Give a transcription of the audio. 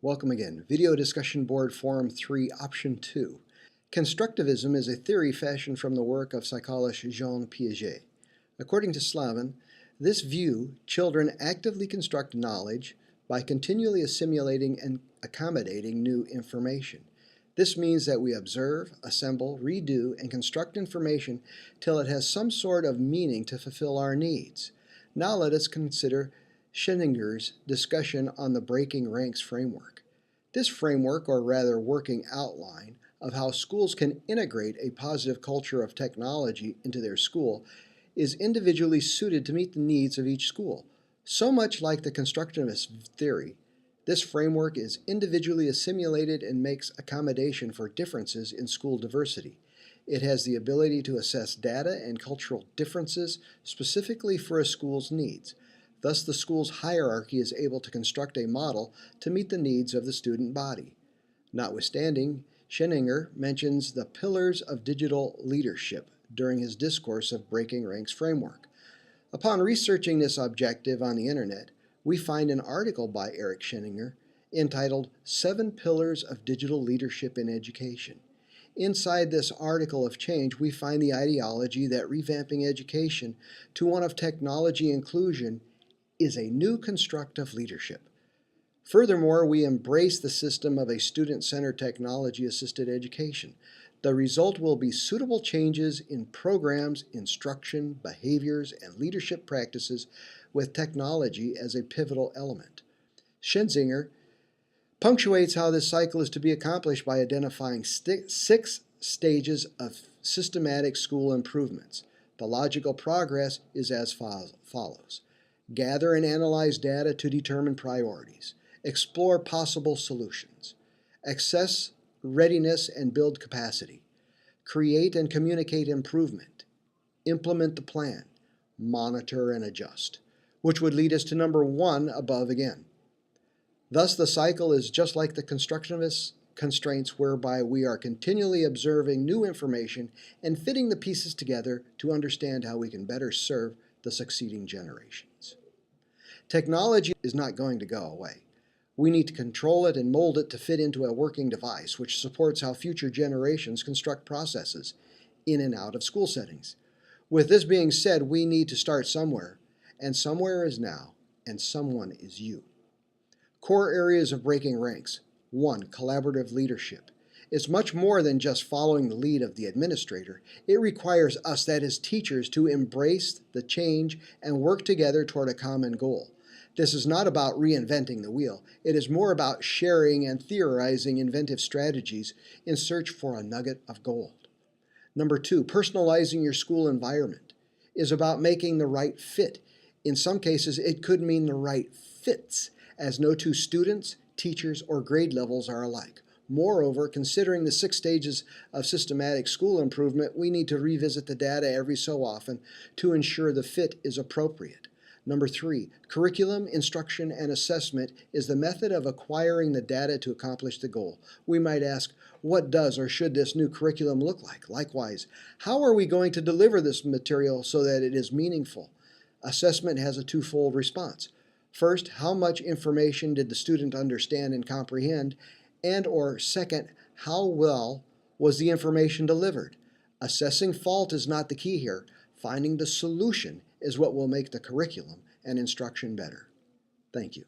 Welcome again. Video Discussion Board Forum 3, Option 2. Constructivism is a theory fashioned from the work of psychologist Jean Piaget. According to Slavin, this view, children actively construct knowledge by continually assimilating and accommodating new information. This means that we observe, assemble, redo, and construct information till it has some sort of meaning to fulfill our needs. Now let us consider Scheninger's discussion on the breaking ranks framework. This framework, or rather working outline, of how schools can integrate a positive culture of technology into their school is individually suited to meet the needs of each school. So much like the constructivist theory, this framework is individually assimilated and makes accommodation for differences in school diversity. It has the ability to assess data and cultural differences specifically for a school's needs. Thus, the school's hierarchy is able to construct a model to meet the needs of the student body. Notwithstanding, Scheninger mentions the pillars of digital leadership during his discourse of Breaking Ranks framework. Upon researching this objective on the internet, we find an article by Eric Scheninger entitled 7 Pillars of Digital Leadership in Education. Inside this article of change, we find the ideology that revamping education to one of technology inclusion is a new construct of leadership. Furthermore, we embrace the system of a student-centered technology-assisted education. The result will be suitable changes in programs, instruction, behaviors, and leadership practices with technology as a pivotal element. Scheninger punctuates how this cycle is to be accomplished by identifying 6 stages of systematic school improvements. The logical progress is as follows. Gather and analyze data to determine priorities. Explore possible solutions. Assess readiness and build capacity. Create and communicate improvement. Implement the plan. Monitor and adjust, which would lead us to number 1 above again. Thus, the cycle is just like the constructivist constraints whereby we are continually observing new information and fitting the pieces together to understand how we can better serve the succeeding generations. Technology is not going to go away. We need to control it and mold it to fit into a working device which supports how future generations construct processes in and out of school settings. With this being said, we need to start somewhere, and somewhere is now, and someone is you. Core areas of breaking ranks. 1. Collaborative leadership. It's much more than just following the lead of the administrator. It requires us, that is teachers, to embrace the change and work together toward a common goal. This is not about reinventing the wheel. It is more about sharing and theorizing inventive strategies in search for a nugget of gold. Number 2, personalizing your school environment is about making the right fit. In some cases, it could mean the right fits, as no 2 students, teachers, or grade levels are alike. Moreover, considering the 6 stages of systematic school improvement, we need to revisit the data every so often to ensure the fit is appropriate. Number 3, curriculum, instruction, and assessment is the method of acquiring the data to accomplish the goal. We might ask, what does or should this new curriculum look like? Likewise, how are we going to deliver this material so that it is meaningful? Assessment has a twofold response. First, how much information did the student understand and comprehend? And or second, how well was the information delivered? Assessing fault is not the key here. Finding the solution is what will make the curriculum and instruction better. Thank you.